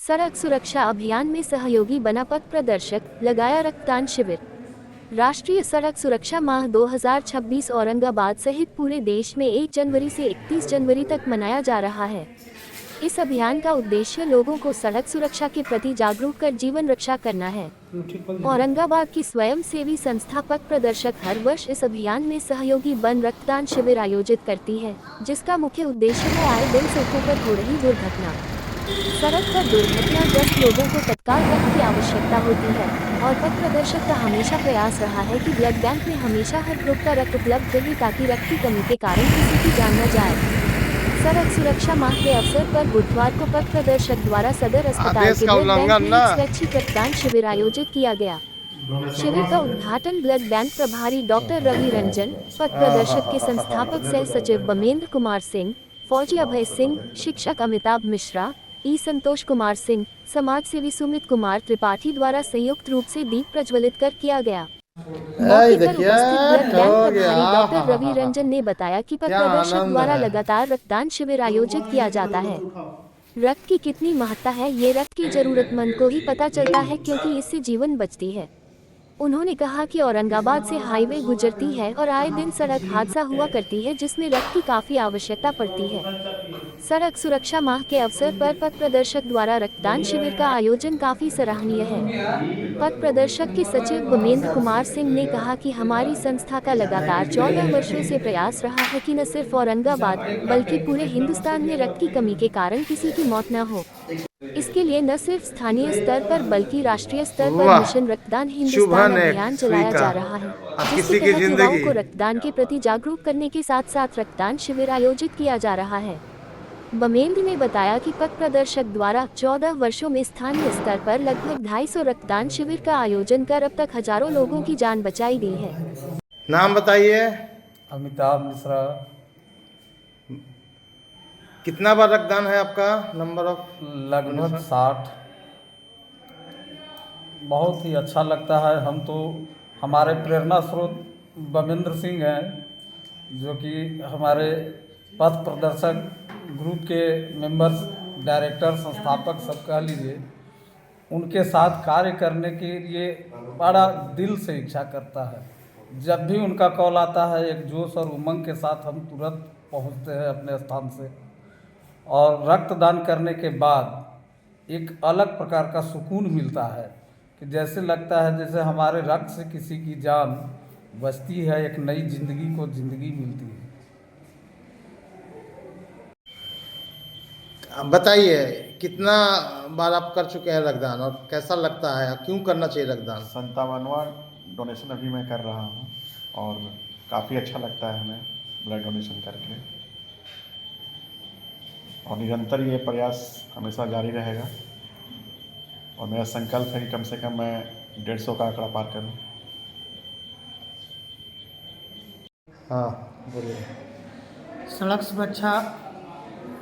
सड़क सुरक्षा अभियान में सहयोगी बना पथ प्रदर्शक, लगाया रक्तदान शिविर। राष्ट्रीय सड़क सुरक्षा माह 2026 औरंगाबाद सहित पूरे देश में 1 जनवरी से 31 जनवरी तक मनाया जा रहा है। इस अभियान का उद्देश्य लोगों को सड़क सुरक्षा के प्रति जागरूक कर जीवन रक्षा करना है। औरंगाबाद की स्वयंसेवी संस्था पथ प्रदर्शक हर वर्ष इस अभियान में सहयोगी बन रक्तदान शिविर आयोजित करती है, जिसका मुख्य उद्देश्य है आए दिन सड़कों पर हो रही दुर्घटना। सड़क पर दुर्घटनाग्रस्त लोगों को तत्काल रक्त की आवश्यकता होती है और पथ प्रदर्शक का हमेशा प्रयास रहा है कि ब्लड बैंक में हमेशा हर ग्रुप का रक्त उपलब्ध रहे ताकि रक्त की कमी के कारण किसी की जान न जाए। सड़क सुरक्षा माह के अवसर पर बुधवार को पथ प्रदर्शक द्वारा सदर अस्पताल के ब्लड बैंक में एक स्वैच्छिक रक्तदान शिविर आयोजित किया गया। शिविर का उद्घाटन ब्लड बैंक प्रभारी डॉक्टर रवि रंजन, पथ प्रदर्शक के संस्थापक सह सचिव बमेंद्र कुमार सिंह, फौजी अभय सिंह, शिक्षक अमिताभ मिश्रा, ई संतोष कुमार सिंह, समाज सेवी सुमित कुमार त्रिपाठी द्वारा संयुक्त रूप से दीप प्रज्वलित कर किया गया। मौके पर उपस्थित ब्लड बैंक प्रभारी डॉक्टर रवि रंजन ने बताया कि पथ प्रदर्शक द्वारा लगातार रक्तदान शिविर आयोजित किया जाता है। रक्त की कितनी महत्ता है ये रक्त की जरूरतमंद को ही पता चलता है, क्योंकि इससे जीवन बचती है। उन्होंने कहा कि औरंगाबाद से हाईवे गुजरती है और आए दिन सड़क हादसा हुआ करती है, जिसमें रक्त की काफी आवश्यकता पड़ती है। सड़क सुरक्षा माह के अवसर पर पथ प्रदर्शक द्वारा रक्तदान शिविर का आयोजन काफी सराहनीय है। पथ प्रदर्शक के सचिव बमेंद्र कुमार सिंह ने कहा कि हमारी संस्था का लगातार 14 वर्षों से प्रयास रहा है कि न सिर्फ औरंगाबाद बल्कि पूरे हिंदुस्तान में रक्त की कमी के कारण किसी की मौत न हो। इसके लिए न सिर्फ स्थानीय स्तर पर बल्कि राष्ट्रीय स्तर पर मिशन रक्तदान हिंदुस्तान अभियान चलाया जा रहा है, जिसके तहत युवाओं को रक्तदान के प्रति जागरूक करने के साथ साथ रक्तदान शिविर आयोजित किया जा रहा है। बमेंद्र ने बताया कि पथ प्रदर्शक द्वारा 14 वर्षों में स्थानीय स्तर पर लगभग 250 रक्तदान शिविर का आयोजन कर अब तक हजारों लोगों की जान बचाई गई है। नाम बताइए। अमिताभ मिश्रा। कितना बार रक्तदान है आपका? Number of? लगभग 60। बहुत ही अच्छा लगता है। हम तो हमारे प्रेरणा स्रोत बमेंद्र सिंह हैं, जो कि हमारे पथ प्रदर्शक ग्रुप के मेंबर्स, डायरेक्टर, संस्थापक सब कह लीजिए। उनके साथ कार्य करने के लिए बड़ा दिल से इच्छा करता है। जब भी उनका कॉल आता है एक जोश और उमंग के साथ हम तुरंत पहुंचते हैं अपने स्थान से, और रक्तदान करने के बाद एक अलग प्रकार का सुकून मिलता है कि जैसे लगता है जैसे हमारे रक्त से किसी की जान बचती है, एक नई जिंदगी को जिंदगी मिलती है। बताइए, कितना बार आप कर चुके हैं रक्तदान और कैसा लगता है, क्यों करना चाहिए रक्तदान? 57वां डोनेशन अभी मैं कर रहा हूँ और काफ़ी अच्छा लगता है हमें ब्लड डोनेशन करके, और निरंतर ये प्रयास हमेशा जारी रहेगा। और मेरा संकल्प है कि कम से कम मैं 150 का आंकड़ा पार करूँ। हाँ, बोलिए। सड़क सुरक्षा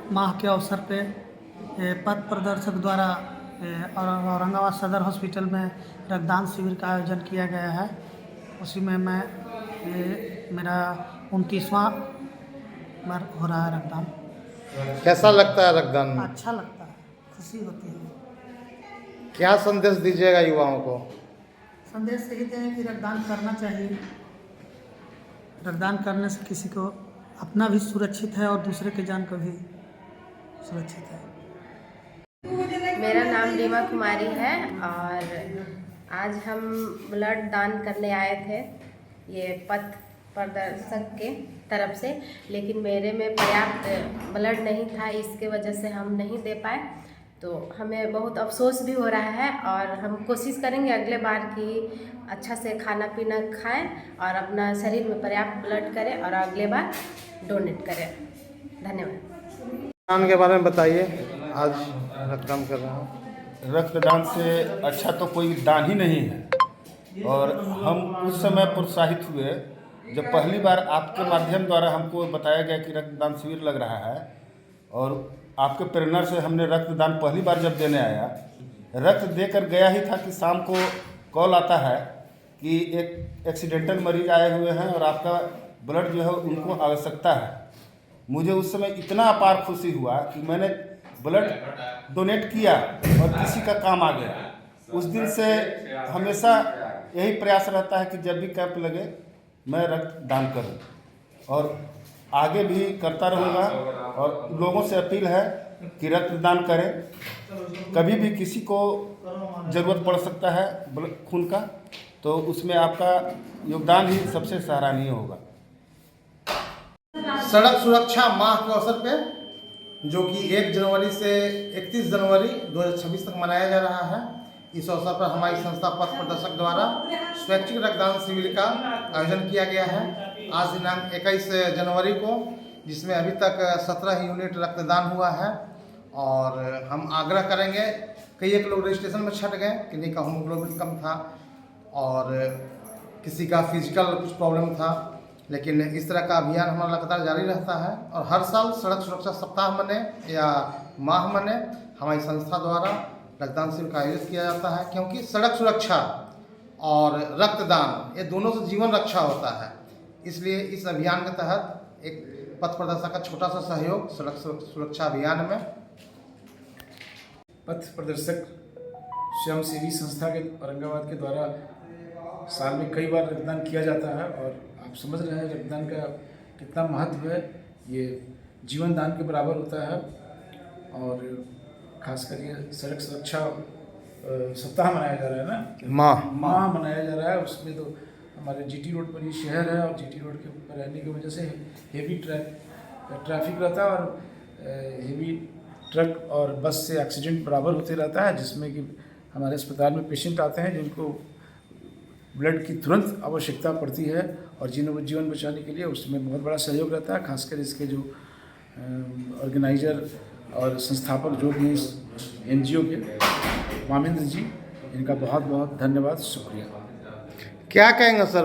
माह के अवसर पे पथ प्रदर्शक द्वारा औरंगाबाद सदर हॉस्पिटल में रक्तदान शिविर का आयोजन किया गया है। उसी में मैं मेरा 29वां बार हो रहा है रक्तदान। कैसा लगता है रक्तदान? अच्छा लगता है, खुशी होती है। क्या संदेश दीजिएगा युवाओं को? संदेश यही दें कि रक्तदान करना चाहिए। रक्तदान करने से किसी को अपना भी सुरक्षित है और दूसरे के जान को भी सुरक्षित है। मेरा नाम रीमा कुमारी है और आज हम ब्लड दान करने आए थे ये पथ प्रदर्शक के तरफ से, लेकिन मेरे में पर्याप्त ब्लड नहीं था, इसके वजह से हम नहीं दे पाए। तो हमें बहुत अफसोस भी हो रहा है और हम कोशिश करेंगे अगले बार कि अच्छा से खाना पीना खाएं और अपना शरीर में पर्याप्त ब्लड करें और अगले बार डोनेट करें। धन्यवाद। रक्तदान के बारे में बताइए। आज रक्तदान कर रहा हूँ। रक्तदान से अच्छा तो कोई दान ही नहीं है, और हम उस समय प्रोत्साहित हुए जब पहली बार आपके माध्यम द्वारा हमको बताया गया कि रक्तदान शिविर लग रहा है, और आपके प्रेरणा से हमने रक्तदान पहली बार जब देने आया, रक्त देकर गया ही था कि शाम को कॉल आता है कि एक एक्सीडेंटल मरीज आए हुए हैं और आपका ब्लड जो है उनको आवश्यकता है। मुझे उस समय इतना अपार खुशी हुआ कि मैंने ब्लड डोनेट किया और किसी का काम आ गया, उस दिन से हमेशा यही प्रयास रहता है कि जब भी कैंप लगे मैं रक्तदान करूं और आगे भी करता रहूँगा। और लोगों से अपील है कि रक्तदान करें। कभी भी किसी को ज़रूरत पड़ सकता है खून का, तो उसमें आपका योगदान ही सबसे सराहनीय होगा। सड़क सुरक्षा माह के अवसर पे जो कि 1 जनवरी से 31 जनवरी 2026 तक मनाया जा रहा है, इस अवसर पर हमारी संस्था पथ प्रदर्शक द्वारा स्वैच्छिक रक्तदान शिविर का आयोजन किया गया है आज दिनांक 21 जनवरी को, जिसमें अभी तक 17 यूनिट रक्तदान हुआ है। और हम आग्रह करेंगे, कई एक लोग रजिस्ट्रेशन में छट गए, किन्हीं का हीमोग्लोबिन कम था और किसी का फिजिकल कुछ प्रॉब्लम था, लेकिन इस तरह का अभियान हमारा लगातार जारी रहता है। और हर साल सड़क सुरक्षा सप्ताह मने या माह मने हमारी संस्था द्वारा रक्तदान शिविर का आयोजित किया जाता है, क्योंकि सड़क सुरक्षा और रक्तदान ये दोनों से जीवन रक्षा होता है। इसलिए इस अभियान के तहत एक पथ प्रदर्शक का छोटा सा सहयोग सड़क सुरक्षा अभियान में। पथ प्रदर्शक स्वयंसेवी संस्था के औरंगाबाद के द्वारा साल में कई बार रक्तदान किया जाता है और आप समझ रहे हैं रक्तदान का कितना महत्व है। ये जीवन दान के बराबर होता है और खासकर ये सड़क सुरक्षा सप्ताह मनाया जा रहा है ना, माह मनाया जा रहा है। उसमें तो हमारे जीटी रोड पर ये शहर है और जीटी रोड के ऊपर रहने की वजह से हेवी ट्रैफिक रहता है और हेवी ट्रक और बस से एक्सीडेंट बराबर होते रहता है, जिसमें कि हमारे अस्पताल में पेशेंट आते हैं जिनको ब्लड की तुरंत आवश्यकता पड़ती है और जीवन बचाने के लिए उसमें बहुत बड़ा सहयोग रहता है। खासकर इसके जो ऑर्गेनाइज़र और संस्थापक जो भी इस NGO के मामिंद्र जी, इनका बहुत बहुत धन्यवाद, शुक्रिया। क्या कहेंगे सर?